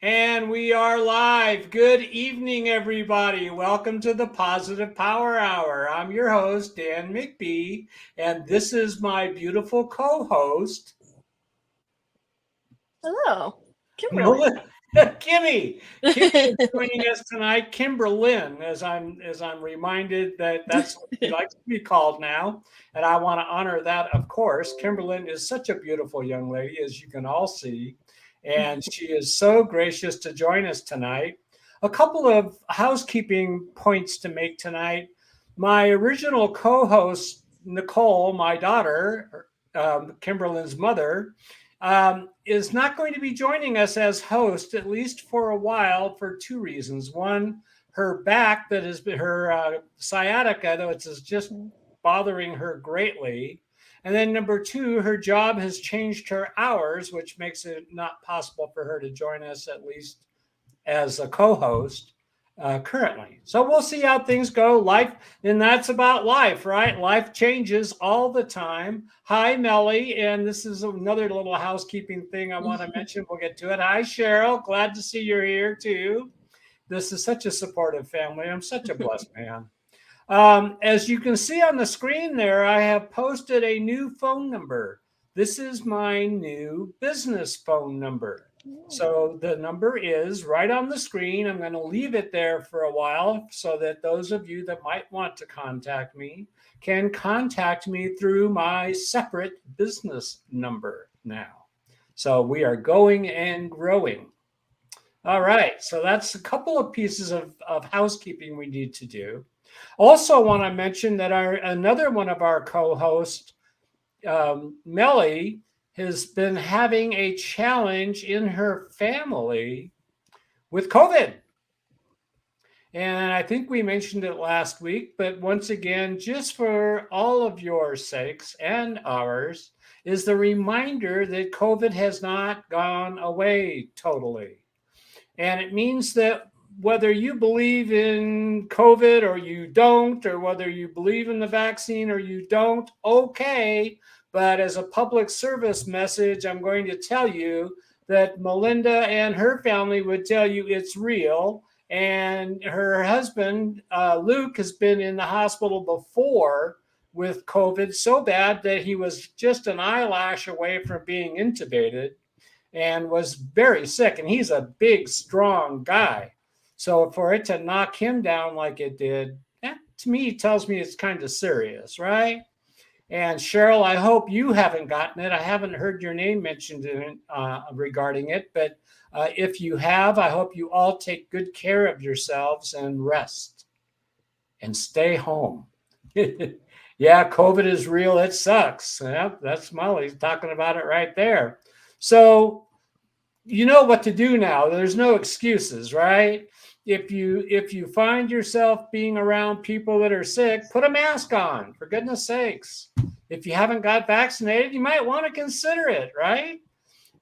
And we are live. Good evening, everybody. Welcome to the Positive Power Hour. I'm your host, Dan McBee, and this is my beautiful co host, Hello, Kimberly. Melissa. Kimmy. Kimmy is joining us tonight. Kimberlyn, as I'm reminded that that's what she likes to be called now, and I want to honor that. Of course, Kimberlyn is such a beautiful young lady, as you can all see, and she is so gracious to join us tonight. A couple of housekeeping points to make tonight. My original co-host Nicole, my daughter, Kimberlyn's mother, is not going to be joining us as host, at least for a while, for two reasons. One, her back, that has been her sciatica, though it's just bothering her greatly. And then number two, her job has changed her hours, which makes it not possible for her to join us, at least as a co-host currently. So we'll see how things go. Life, and that's about life, right? Life changes all the time. Hi, Melly, and this is another little housekeeping thing I want to mention. We'll get to it. Hi, Cheryl. Glad to see you're here too. This is such a supportive family. I'm such a blessed man. As you can see on the screen there, I have posted a new phone number. This is my new business phone number. So the number is right on the screen. I'm going to leave it there for a while so that those of you that might want to contact me can contact me through my separate business number now. So we are going and growing. All right. So that's a couple of pieces of housekeeping we need to do. Also, want to mention that another one of our co-hosts, Melly, has been having a challenge in her family with COVID. And I think we mentioned it last week, but once again, just for all of your sakes and ours, is the reminder that COVID has not gone away totally. And it means that whether you believe in COVID or you don't, or whether you believe in the vaccine or you don't, okay. But as a public service message, I'm going to tell you that Melinda and her family would tell you it's real. And her husband, Luke, has been in the hospital before with COVID so bad that he was just an eyelash away from being intubated and was very sick. And he's a big, strong guy. So for it to knock him down like it did, that to me tells me it's kind of serious, right? And Cheryl, I hope you haven't gotten it. I haven't heard your name mentioned in it, regarding it, but if you have, I hope you all take good care of yourselves and rest and stay home. Yeah, COVID is real. It sucks. Yeah, that's Molly talking about it right there. So you know what to do now. There's no excuses, right? If you find yourself being around people that are sick, put a mask on, for goodness sakes. If you haven't got vaccinated, you might want to consider it, right?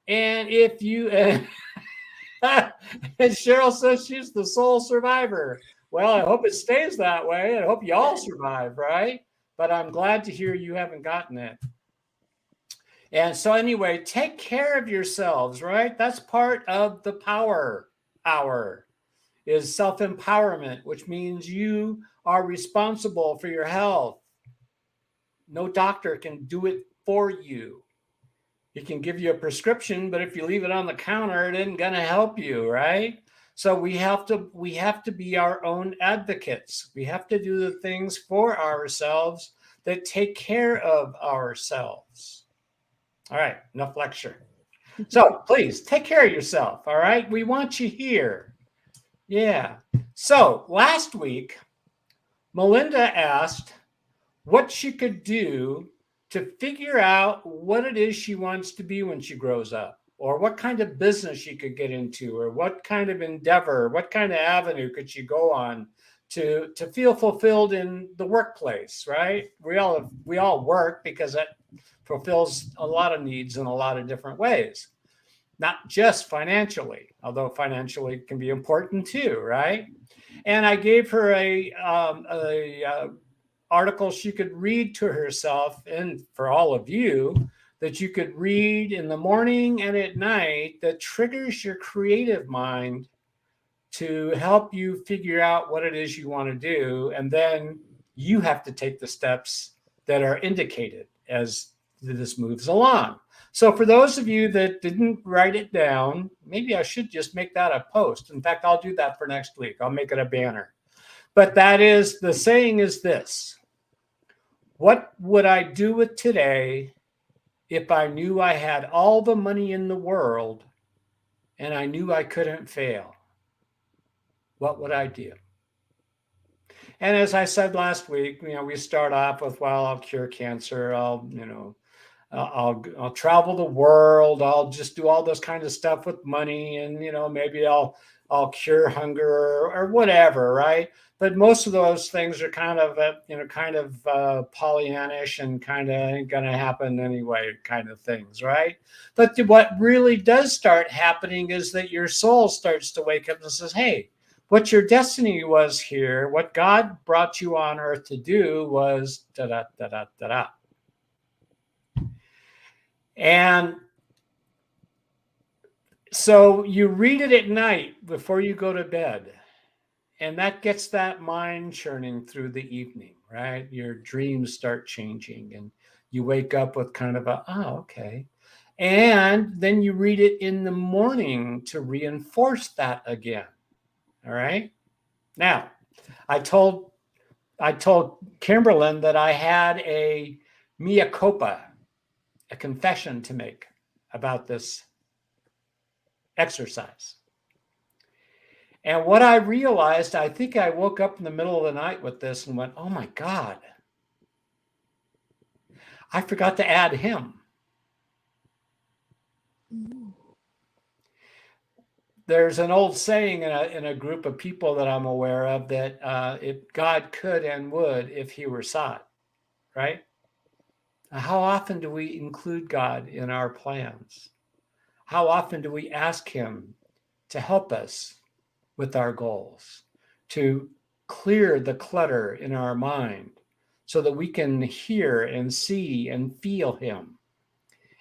And if you and Cheryl says she's the sole survivor. Well, I hope it stays that way. I hope you all survive, right? But I'm glad to hear you haven't gotten it. And so, anyway, take care of yourselves, right? That's part of the power hour is self-empowerment, which means you are responsible for your health. No doctor can do it for you. He can give you a prescription, but if you leave it on the counter, it isn't going to help you, right? So we have to be our own advocates. We have to do the things for ourselves that take care of ourselves. All right, enough lecture. So please take care of yourself. All right, we want you here. Yeah. So last week, Melinda asked what she could do to figure out what it is she wants to be when she grows up, or what kind of business she could get into, or what kind of endeavor, what kind of avenue could she go on to feel fulfilled in the workplace, right? We all work because that fulfills a lot of needs in a lot of different ways, not just financially, although financially can be important too, right? And I gave her a article she could read to herself and for all of you that you could read in the morning and at night that triggers your creative mind to help you figure out what it is you want to do. And then you have to take the steps that are indicated as this moves along. So for those of you that didn't write it down, maybe I should just make that a post. In fact, I'll do that for next week. I'll make it a banner. But that is, the saying is this: what would I do with today if I knew I had all the money in the world and I knew I couldn't fail? What would I do? And as I said last week, we start off with, well, I'll cure cancer. I'll travel the world. I'll just do all this kind of stuff with money, and maybe I'll cure hunger or whatever, right? But most of those things are kind of Pollyannish and kind of ain't gonna happen anyway, kind of things, right? But what really does start happening is that your soul starts to wake up and says, "Hey, what your destiny was here, what God brought you on earth to do was da da da da da da." And so you read it at night before you go to bed, and that gets that mind churning through the evening, right? Your dreams start changing, and you wake up with kind of a, oh, okay. And then you read it in the morning to reinforce that again. All right. Now, I told Kimberlyn that I had a mea culpa, a confession to make about this exercise. And what I realized, I think I woke up in the middle of the night with this and went, oh my God, I forgot to add him. There's an old saying in a group of people that I'm aware of that if God could and would if he were sought, right? How often do we include God in our plans? How often do we ask him to help us with our goals, to clear the clutter in our mind so that we can hear and see and feel him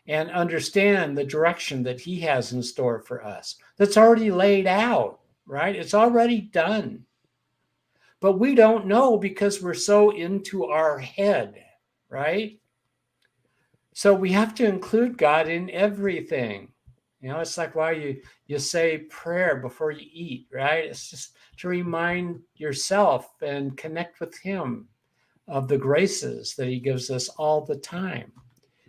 and understand the direction that he has in store for us? That's already laid out, right? It's already done. But we don't know because we're so into our head, right? So we have to include God in everything. It's like why you say prayer before you eat, right? It's just to remind yourself and connect with him of the graces that he gives us all the time.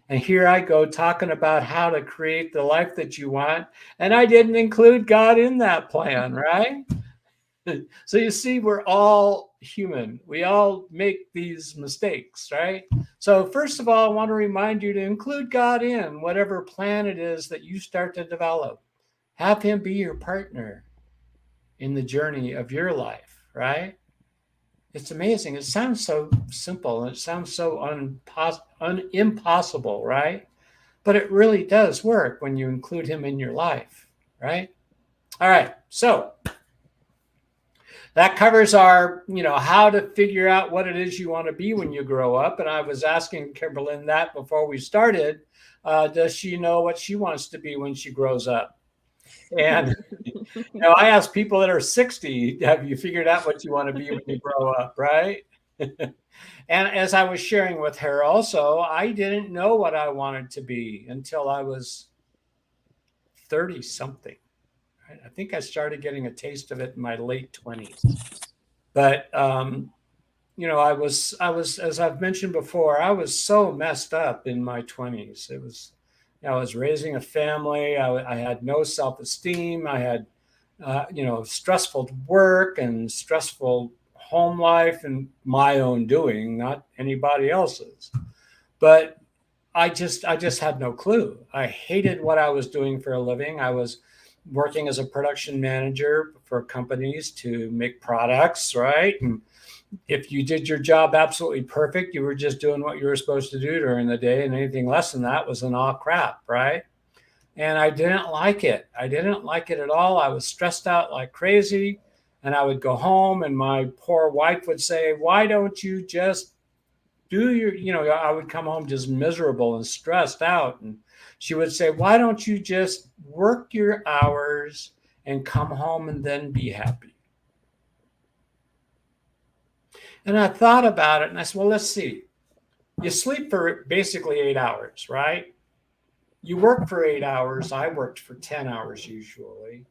And here I go talking about how to create the life that you want, and I didn't include God in that plan, right? So you see, we're all human. We all make these mistakes, right? So first of all, I want to remind you to include God in whatever plan it is that you start to develop. Have him be your partner in the journey of your life, right? It's amazing. It sounds so simple and it sounds so impossible, right? But it really does work when you include him in your life, right? All right. So that covers our, how to figure out what it is you want to be when you grow up. And I was asking Kimberlyn that before we started. Does she know what she wants to be when she grows up? And I ask people that are 60, have you figured out what you want to be when you grow up, right? And as I was sharing with her also, I didn't know what I wanted to be until I was 30 something. Right? I think I started getting a taste of it in my late 20s. But I was, as I've mentioned before, I was so messed up in my 20s. I was raising a family. I had no self-esteem. I had, stressful work and stressful home life and my own doing, not anybody else's. But I just had no clue. I hated what I was doing for a living. I was working as a production manager for companies to make products, right? And if you did your job absolutely perfect, you were just doing what you were supposed to do during the day, and anything less than that was an all crap, right? And I didn't like it. I didn't like it at all. I was stressed out like crazy, and I would go home and my poor wife would say, why don't you just I would come home just miserable and stressed out. And she would say, why don't you just work your hours and come home and then be happy? And I thought about it and I said, well, let's see. You sleep for basically 8 hours, right? You work for 8 hours. I worked for 10 hours usually.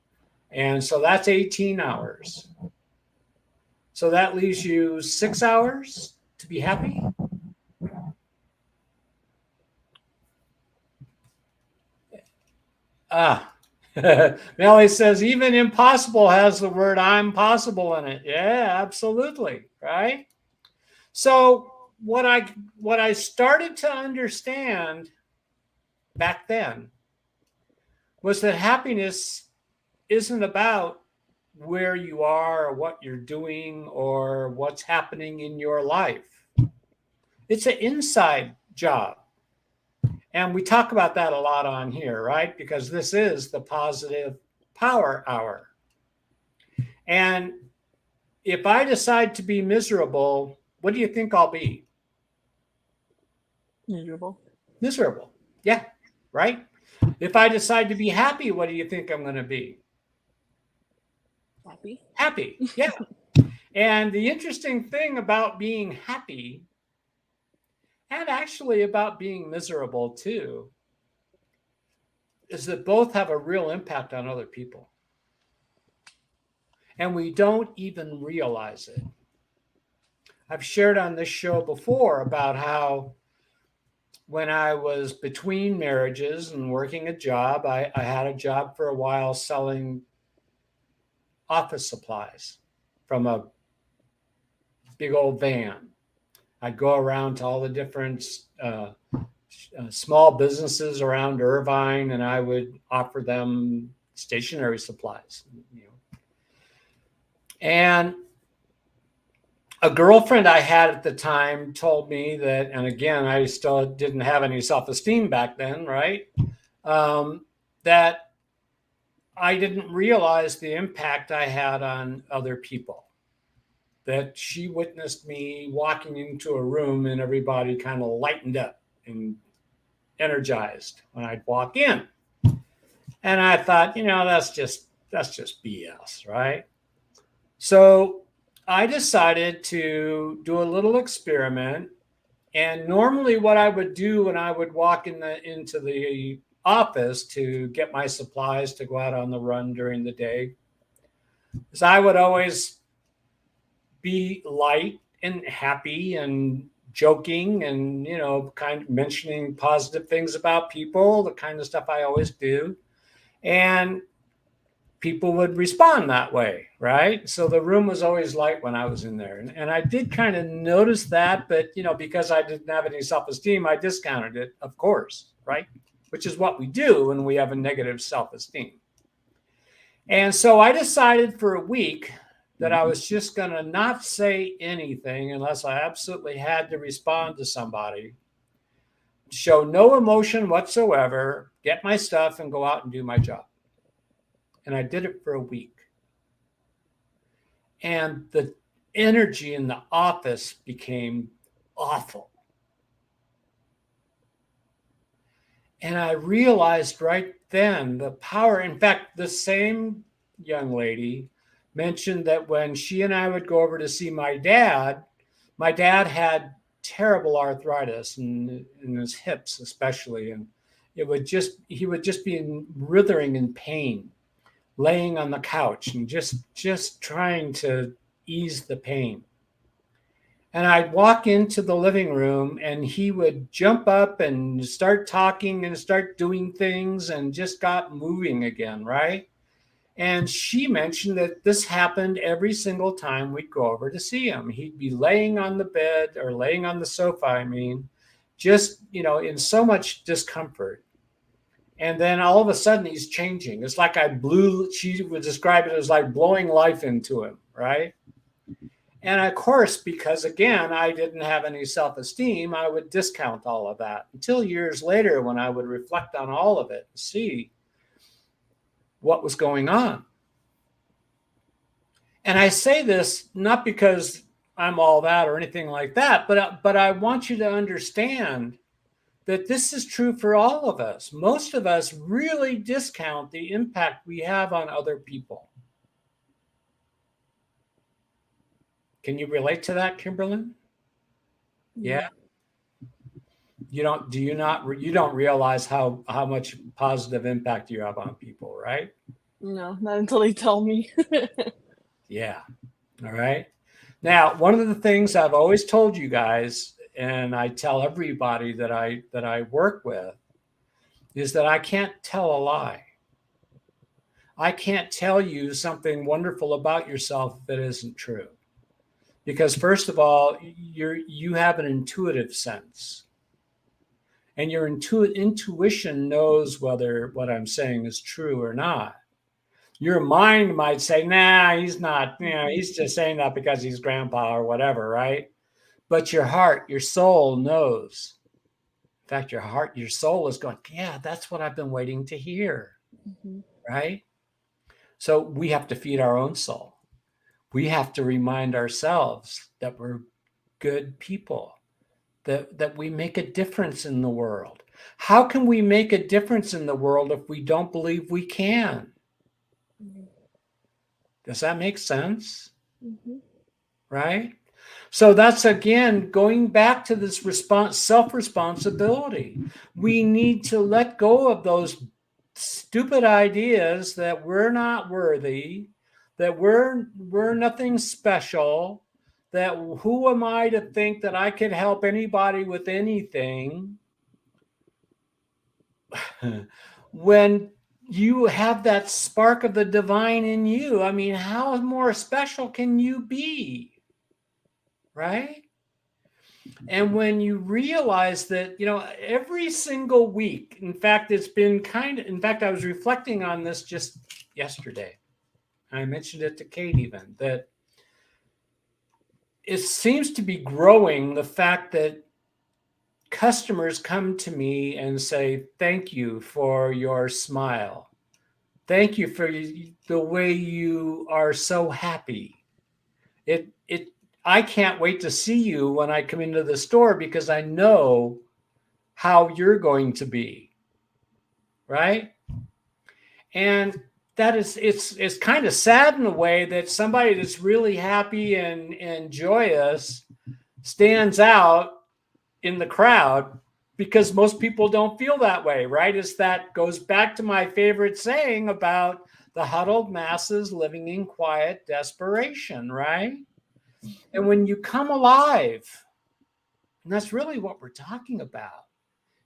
And so that's 18 hours. So that leaves you 6 hours to be happy. Melly says, even impossible has the word I'm possible in it. Yeah, absolutely. Right. So what I started to understand back then was that happiness isn't about where you are or what you're doing or what's happening in your life. It's an inside job. And we talk about that a lot on here, right? Because this is the Positive Power Hour. And if I decide to be miserable, what do you think I'll be? Miserable. Miserable. Yeah, right? If I decide to be happy, what do you think I'm going to be? Happy. Happy. Yeah. And the interesting thing about being happy, and actually about being miserable too, is that both have a real impact on other people. And we don't even realize it. I've shared on this show before about how when I was between marriages and working a job, I had a job for a while selling office supplies from a big old van. I'd go around to all the different small businesses around Irvine, and I would offer them stationery supplies. And a girlfriend I had at the time told me that, and again, I still didn't have any self-esteem back then, right? That I didn't realize the impact I had on other people. That she witnessed me walking into a room and everybody kind of lightened up and energized when I'd walk in. And I thought, that's just BS, right? So I decided to do a little experiment. And normally what I would do when I would walk into the office to get my supplies to go out on the run during the day is I would always be light and happy and joking and, kind of mentioning positive things about people, the kind of stuff I always do. And people would respond that way, right? So the room was always light when I was in there. And I did kind of notice that, but, because I didn't have any self-esteem, I discounted it, of course, right? Which is what we do when we have a negative self-esteem. And so I decided for a week that I was just going to not say anything unless I absolutely had to respond to somebody, show no emotion whatsoever, get my stuff and go out and do my job. And I did it for a week. And the energy in the office became awful. And I realized right then the power. In fact, the same young lady mentioned that when she and I would go over to see my dad had terrible arthritis in his hips, especially. And he would just be writhing in pain, laying on the couch and just trying to ease the pain. And I'd walk into the living room and he would jump up and start talking and start doing things and just got moving again, right? And she mentioned that this happened every single time we'd go over to see him. He'd be laying on the bed or laying on the sofa, just, in so much discomfort. And then all of a sudden he's changing. It's like she would describe it as like blowing life into him, right? And of course, because again, I didn't have any self-esteem, I would discount all of that until years later when I would reflect on all of it and see what was going on. And I say this not because I'm all that or anything like that. But I want you to understand that this is true for all of us. Most of us really discount the impact we have on other people. Can you relate to that, Kimberlyn? Yeah. You don't realize how much positive impact you have on people, right? No, not until they tell me. Yeah. All right. Now, one of the things I've always told you guys, and I tell everybody that I work with, is that I can't tell a lie. I can't tell you something wonderful about yourself that isn't true. Because first of all, you have an intuitive sense. And your intuition knows whether what I'm saying is true or not. Your mind might say, nah, he's not, he's just saying that because he's grandpa or whatever, right? But your heart, your soul knows. In fact, your soul is going, yeah, that's what I've been waiting to hear, right? So we have to feed our own soul. We have to remind ourselves that we're good people, that we make a difference in the world. How can we make a difference in the world if we don't believe we can? Does that make sense? Right? So that's, again, going back to this self-responsibility. We need to let go of those stupid ideas that we're not worthy, that we're nothing special, that who am I to think that I could help anybody with anything? When you have that spark of the divine in you, I mean, how more special can you be? Right? And when you realize that, every single week, in fact, I was reflecting on this just yesterday. I mentioned it to Kate even, that it seems to be growing, the fact that customers come to me and say, thank you for your smile. Thank you for the way you are so happy. I can't wait to see you when I come into the store because I know how you're going to be, right? And that is, it's kind of sad in a way that somebody that's really happy and joyous stands out in the crowd, because most people don't feel that way, right? That goes back to my favorite saying about the huddled masses living in quiet desperation, right? And when you come alive, and that's really what we're talking about,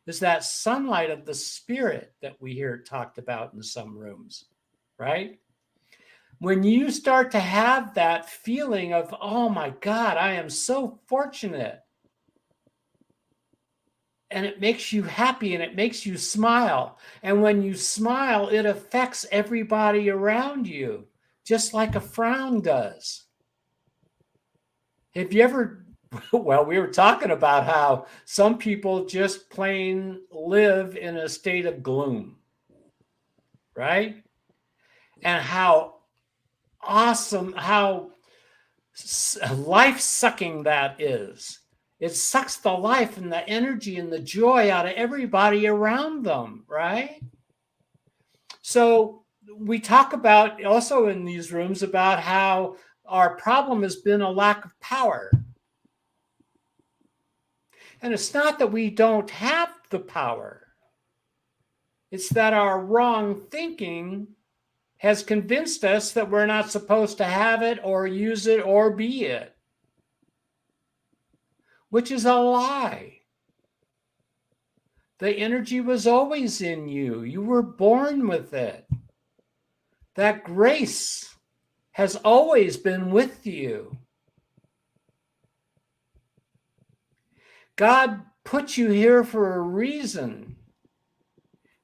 is that sunlight of the spirit that we hear talked about in some rooms, right? When you start to have that feeling of, oh my God, I am so fortunate, and it makes you happy and it makes you smile. And when you smile, it affects everybody around you, just like a frown does. Have you ever, well, we were talking about how some people just plain live in a state of gloom, right? And how awesome, how life-sucking that is. It sucks the life and the energy and the joy out of everybody around them, right? So we talk about also in these rooms about how our problem has been a lack of power. And it's not that we don't have the power. It's that our wrong thinking has convinced us that we're not supposed to have it or use it or be it, which is a lie. The energy was always in you. You were born with it. That grace has always been with you. God put you here for a reason.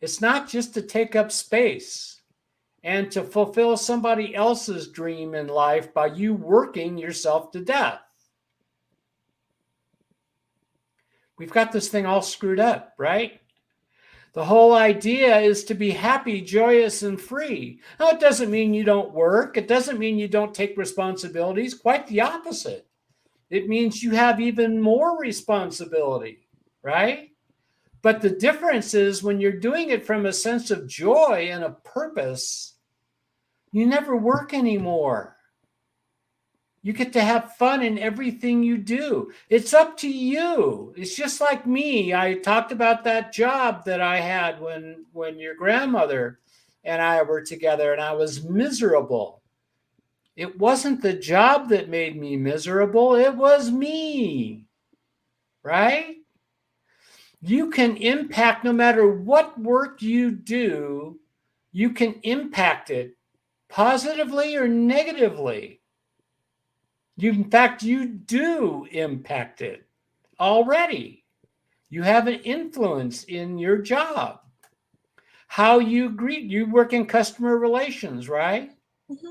It's not just to take up space and to fulfill somebody else's dream in life by you working yourself to death. We've got this thing all screwed up, right? The whole idea is to be happy, joyous, and free. Now, it doesn't mean you don't work. It doesn't mean you don't take responsibilities. Quite the opposite. it means you have even more responsibility, right? But the difference is when you're doing it from a sense of joy and a purpose, you never work anymore. You get to have fun in everything you do. It's up to you. It's just like me. I talked about that job that I had when your grandmother and I were together, and I was miserable. It wasn't the job that made me miserable. It was me, right? You can impact no matter what work you do, you can impact it positively or negatively. In fact, you do impact it already. You have an influence in your job. How you greet, you work in customer relations, right? Mm-hmm.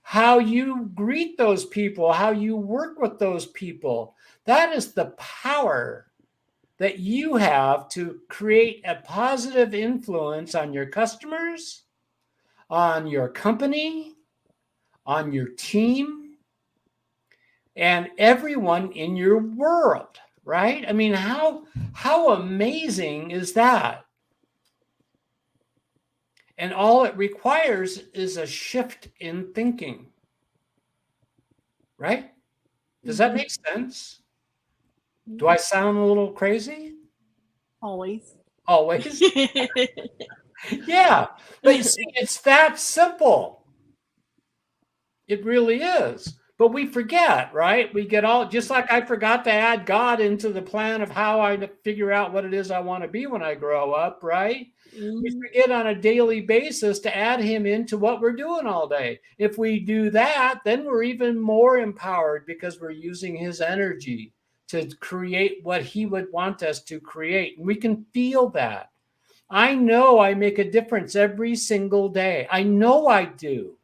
How you greet those people, how you work with those people. That is the power that you have to create a positive influence on your customers, on your company, on your team, and everyone in your world, right? I mean, how amazing is that? And all it requires is a shift in thinking, right? Does that make sense? Do I sound a little crazy? Always. Always? Yeah. But you see, it's that simple. It really is. But we forget, right? We get all, just like I forgot to add God into the plan of how I figure out what it is I want to be when I grow up, right? We forget on a daily basis to add him into what we're doing all day. If we do that, then we're even more empowered because we're using his energy to create what he would want us to create. And we can feel that. I know I make a difference every single day. I know I do.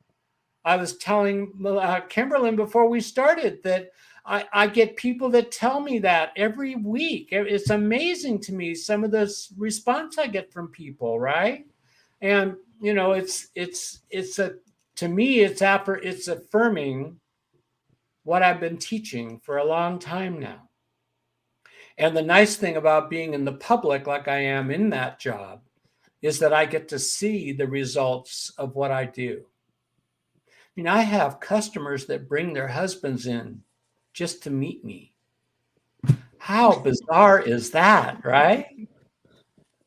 I was telling Kimberlyn before we started that I get people that tell me that every week. It's amazing to me some of this response I get from people, right? And you know, it's a to me it's affirming what I've been teaching for a long time now. And the nice thing about being in the public, like I am in that job, is that I get to see the results of what I do. I mean, I have customers that bring their husbands in just to meet me. How bizarre is that, right?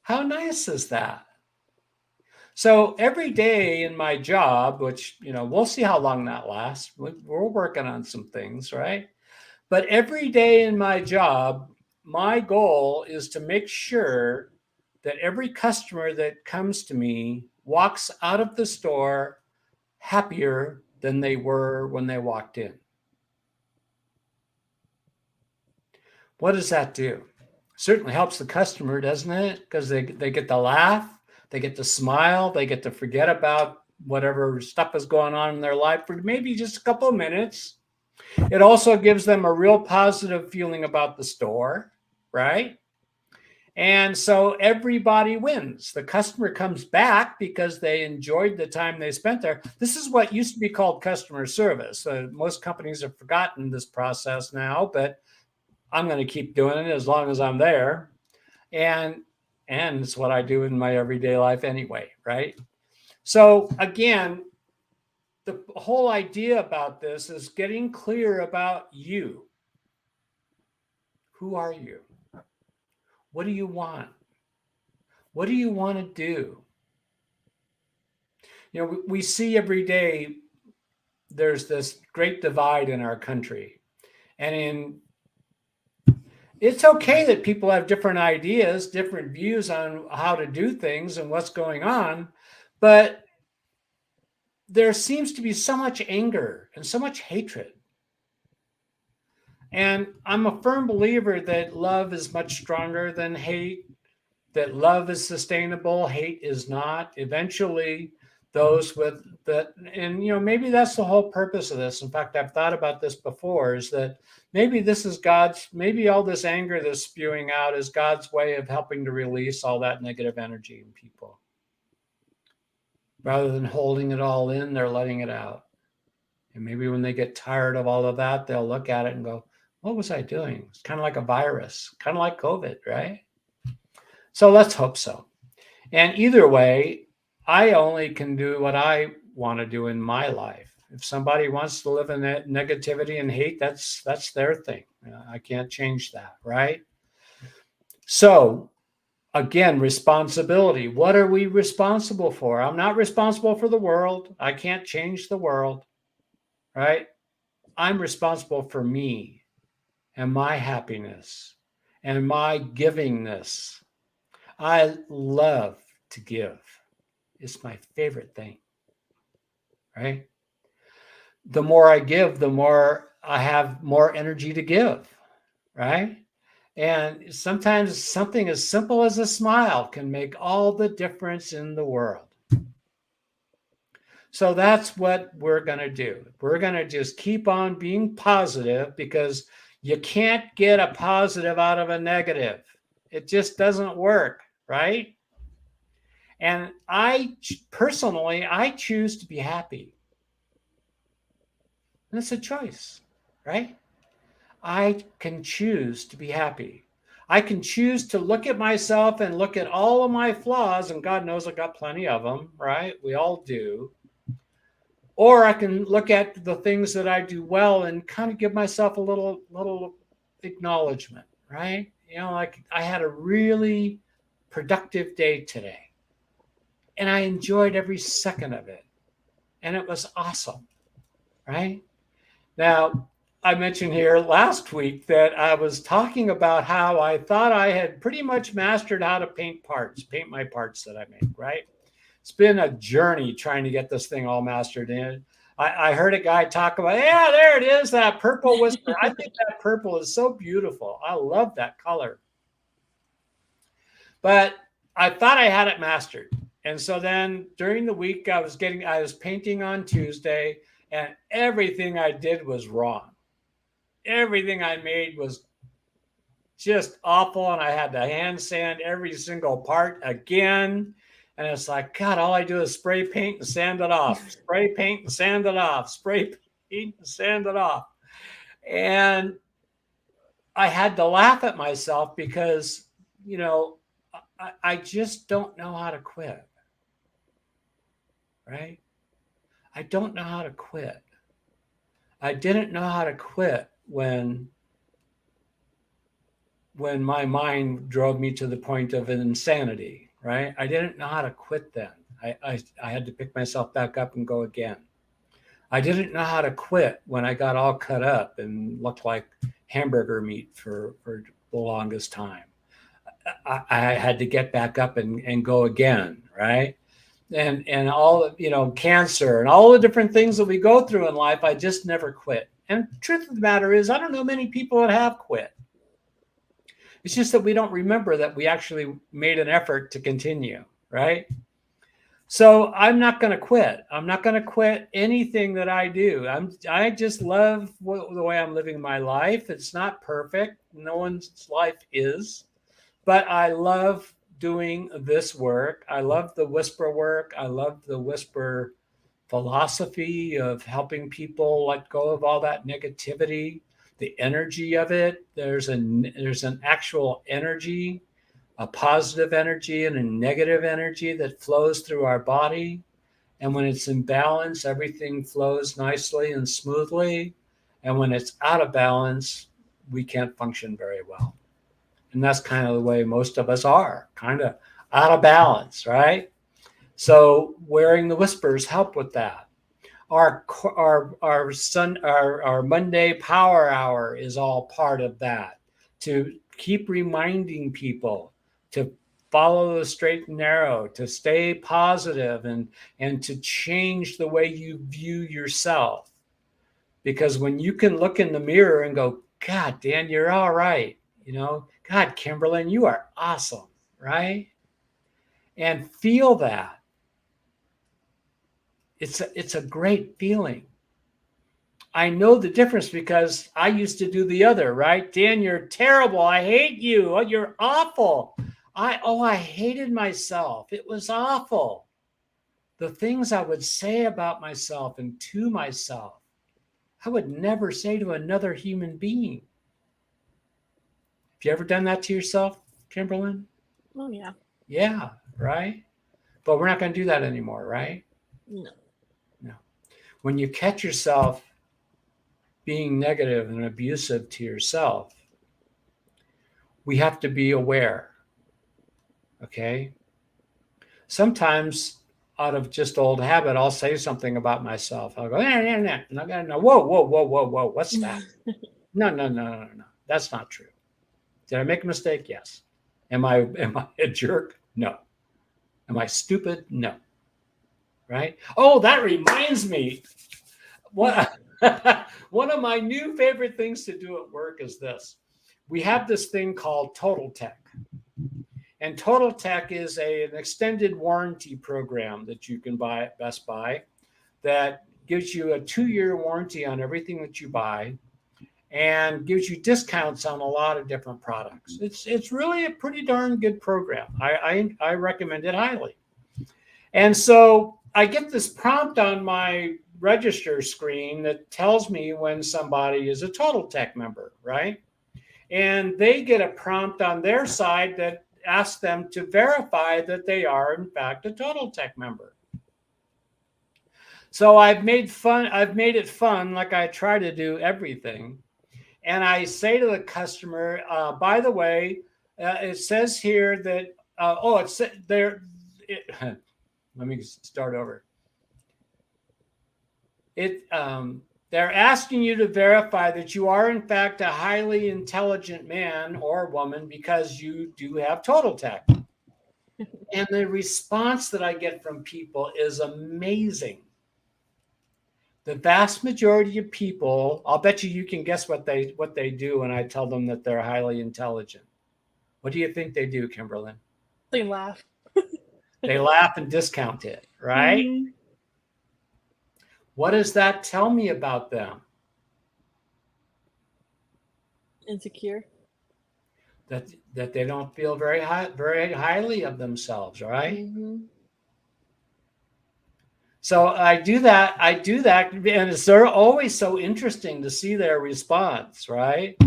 How nice is that? So every day in my job, which, you know, we'll see how long that lasts. We're working on some things, right? But every day in my job, my goal is to make sure that every customer that comes to me walks out of the store happier than they were when they walked in. What does that do? Certainly helps the customer, doesn't it? Because they get to laugh, they get to smile, they get to forget about whatever stuff is going on in their life for maybe just a couple of minutes. It also gives them a real positive feeling about the store, right? And so everybody wins. The customer comes back because they enjoyed the time they spent there. This is what used to be called customer service. Most companies have forgotten this process now, but I'm going to keep doing it as long as I'm there. And it's what I do in my everyday life anyway, right? So again, the whole idea about this is getting clear about you. Who are you? What do you want? What do you want to do? You know, we see every day there's this great divide in our country. And it's okay that people have different ideas, different views on how to do things and what's going on, but there seems to be so much anger and so much hatred. And I'm a firm believer that love is much stronger than hate, that love is sustainable, hate is not. Eventually, those with that, and you know, maybe that's the whole purpose of this. In fact, I've thought about this before, is that maybe this is God's, maybe all this anger that's spewing out is God's way of helping to release all that negative energy in people. Rather than holding it all in, they're letting it out. And maybe when they get tired of all of that, they'll look at it and go, What was I doing? It's kind of like a virus, kind of like COVID, right? So let's hope so. And either way, I only can do what I want to do in my life. If somebody wants to live in that negativity and hate, that's their thing. I can't change that, right? So again, responsibility. What are we responsible for? I'm not responsible for the world. I can't change the world, right? I'm responsible for me and my happiness and my givingness. I love to give. It's my favorite thing, right? The more I give, the more I have more energy to give, right? And sometimes something as simple as a smile can make all the difference in the world. So that's what we're going to do. We're going to just keep on being positive because you can't get a positive out of a negative. It just doesn't work, right? And I choose to be happy. And it's a choice, right? I can choose to be happy. I can choose to look at myself and look at all of my flaws, and God knows I've got plenty of them, right? We all do. Or I can look at the things that I do well and kind of give myself a little acknowledgement, right? You know, like I had a really productive day today, and I enjoyed every second of it, and it was awesome, right? Now, I mentioned here last week that I was talking about how I thought I had pretty much mastered how to paint my parts that I make, right? It's been a journey trying to get this thing all mastered in. I heard a guy talk about, yeah, there it is, that purple whisper. I think that purple is so beautiful. I love that color. But I thought I had it mastered. And so then during the week, I was painting on Tuesday, and everything I did was wrong. Everything I made was just awful, and I had to hand sand every single part again. And it's like, God, all I do is spray paint and sand it off, spray paint and sand it off, spray paint and sand it off. And I had to laugh at myself because, you know, I just don't know how to quit, right? I don't know how to quit. I didn't know how to quit when my mind drove me to the point of insanity, right? I didn't know how to quit then. I had to pick myself back up and go again. I didn't know how to quit when I got all cut up and looked like hamburger meat for the longest time. I had to get back up and go again, right? And all, you know, cancer and all the different things that we go through in life, I just never quit. And the truth of the matter is, I don't know many people that have quit. It's just that we don't remember that we actually made an effort to continue, right? So I'm not going to quit. I'm not going to quit anything that I do. I just love the way I'm living my life. It's not perfect. No one's life is, but I love doing this work. I love the whisper work. I love the whisper philosophy of helping people let go of all that negativity, the energy of it. There's an actual energy, a positive energy and a negative energy that flows through our body. And when it's in balance, everything flows nicely and smoothly. And when it's out of balance, we can't function very well. And that's kind of the way most of us are, kind of out of balance, right? So wearing the whispers help with that. Our Monday power hour is all part of that, to keep reminding people to follow the straight and narrow, to stay positive, and to change the way you view yourself. Because when you can look in the mirror and go, God, Dan, you're all right. You know, God, Kimberlyn, you are awesome, right? And feel that. It's a great feeling. I know the difference because I used to do the other, right? Dan, you're terrible. I hate you. Oh, you're awful. I hated myself. It was awful. The things I would say about myself and to myself, I would never say to another human being. Have you ever done that to yourself, Kimberlyn? Oh yeah. Yeah, right. But we're not going to do that anymore, right? No. No. When you catch yourself being negative and abusive to yourself, we have to be aware. Okay. Sometimes, out of just old habit, I'll say something about myself. I'll go, nah, nah, nah. And I gotta know, whoa. What's that? No. That's not true. Did I make a mistake? Yes. Am I a jerk? No. Am I stupid? No. Right? Oh, that reminds me. What one of my new favorite things to do at work is this. We have this thing called Total Tech. And Total Tech is an extended warranty program that you can buy at Best Buy that gives you a 2-year warranty on everything that you buy and gives you discounts on a lot of different products. It's really a pretty darn good program. I recommend it highly. And so I get this prompt on my register screen that tells me when somebody is a Total Tech member, right? And they get a prompt on their side that asks them to verify that they are in fact a Total Tech member. So I've made it fun, like I try to do everything. And I say to the customer, by the way, it says here that it's there. Let me start over. They're asking you to verify that you are in fact a highly intelligent man or woman because you do have Total Tech. And the response that I get from people is amazing. The vast majority of people, I'll bet you can guess what they do when I tell them that they're highly intelligent. What do you think they do, Kimberlyn? They laugh. They laugh and discount it, right? Mm-hmm. What does that tell me about them? Insecure. That they don't feel very highly of themselves, right? Mm-hmm. So I do that, and they're always so interesting to see their response, right?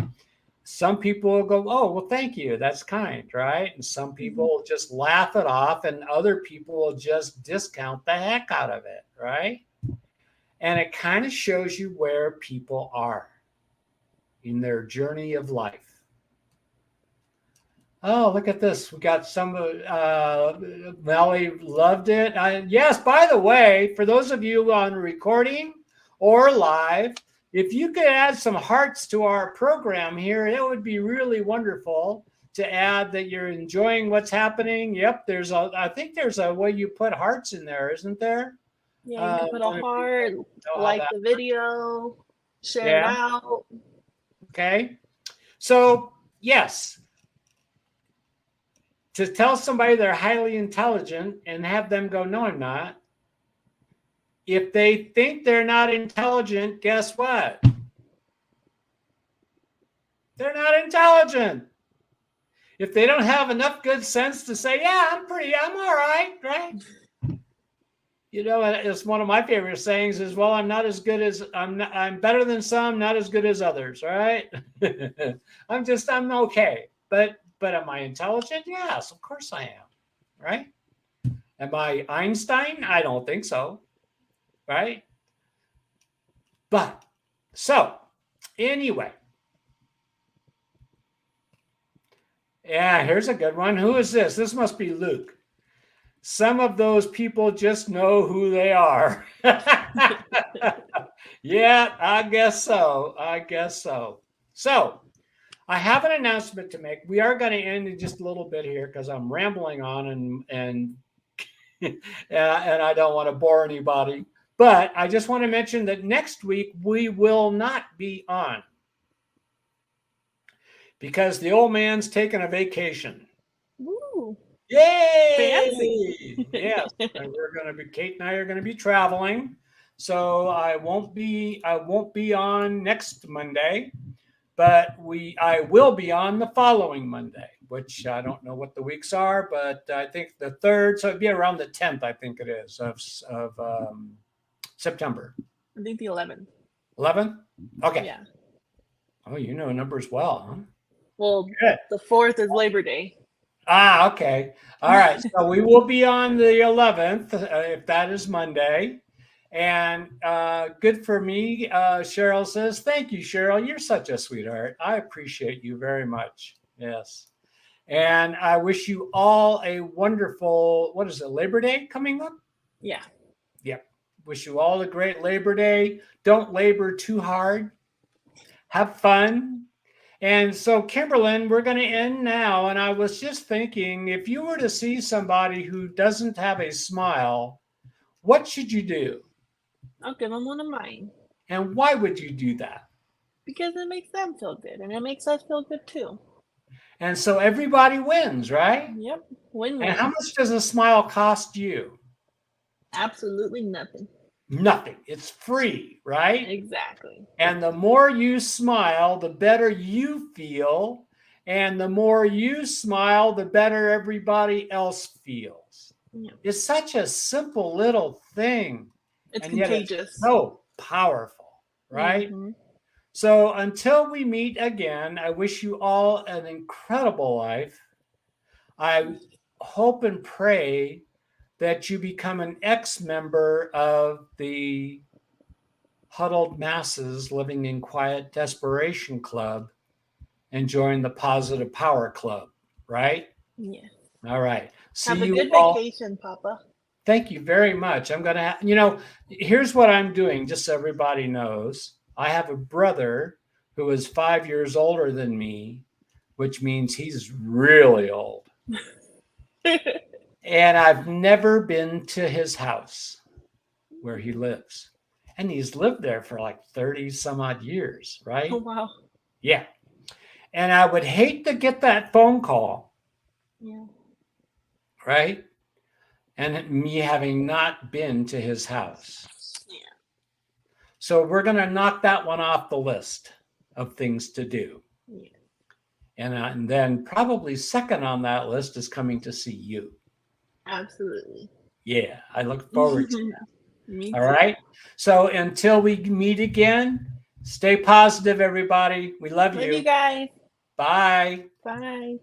Some people will go, oh, well, thank you, that's kind, right? And some people will just laugh it off, and other people will just discount the heck out of it, right? And it kind of shows you where people are in their journey of life. Oh, look at this. We got some, Melly loved it. Yes, by the way, for those of you on recording or live, if you could add some hearts to our program here, it would be really wonderful to add that you're enjoying what's happening. Yep, I think there's a way you put hearts in there, isn't there? Yeah, you can put a heart, like the video, share it out. Okay. So, yes. To tell somebody they're highly intelligent and have them go, no, I'm not. If they think they're not intelligent, guess what? They're not intelligent. If they don't have enough good sense to say, yeah, I'm all right, right? You know, it's one of my favorite sayings is, well, I'm better than some, not as good as others, right? I'm okay. But am I intelligent? Yes, of course I am, right? Am I Einstein? I don't think so, right? But, so, anyway. Yeah, here's a good one. Who is this? This must be Luke. Some of those people just know who they are. Yeah, I guess so. So, I have an announcement to make. We are going to end in just a little bit here because I'm rambling on and I don't want to bore anybody. But I just want to mention that next week we will not be on because the old man's taking a vacation. Woo! Yay! Fancy. Yes, and Kate and I are going to be traveling, so I won't be on next Monday. But I will be on the following Monday, which I don't know what the weeks are, but I think the 3rd, so it'd be around the 10th, I think it is, of September. I think the 11th. 11th? Okay. Yeah. Oh, you know numbers well, huh? Well, Good. the 4th is Labor Day. Ah, okay. All right. So we will be on the 11th, if that is Monday. And good for me. Cheryl says, thank you, Cheryl. You're such a sweetheart. I appreciate you very much. Yes. And I wish you all a wonderful, what is it, Labor Day coming up? Yeah. Yep. Wish you all a great Labor Day. Don't labor too hard. Have fun. And so, Kimberlyn, we're going to end now. And I was just thinking, if you were to see somebody who doesn't have a smile, what should you do? I'll give them one of mine. And why would you do that? Because it makes them feel good, and it makes us feel good too. And so everybody wins, right? Yep. Win-win. And how much does a smile cost you? Absolutely nothing. Nothing. It's free, right? Exactly. And the more you smile, the better you feel. And the more you smile, the better everybody else feels. Yep. It's such a simple little thing. It's and yet contagious. it's so powerful, right? Mm-hmm. So until we meet again, I wish you all an incredible life. I hope and pray that you become an ex-member of the Huddled Masses Living in Quiet Desperation Club and join the Positive Power Club, right? Yeah. All right. See Have a you good all. vacation, Papa. Thank you very much. I'm going to, here's what I'm doing, just so everybody knows. I have a brother who is 5 years older than me, which means he's really old. And I've never been to his house where he lives. And he's lived there for like 30 some odd years, right? Oh, wow. Yeah. And I would hate to get that phone call. Yeah. Right? And me having not been to his house. Yeah. So we're going to knock that one off the list of things to do. Yeah. And then probably second on that list is coming to see you. Absolutely. Yeah, I look forward to that. Me All too. right. So until we meet again, stay positive, everybody. We love you. Love you guys. Bye. Bye.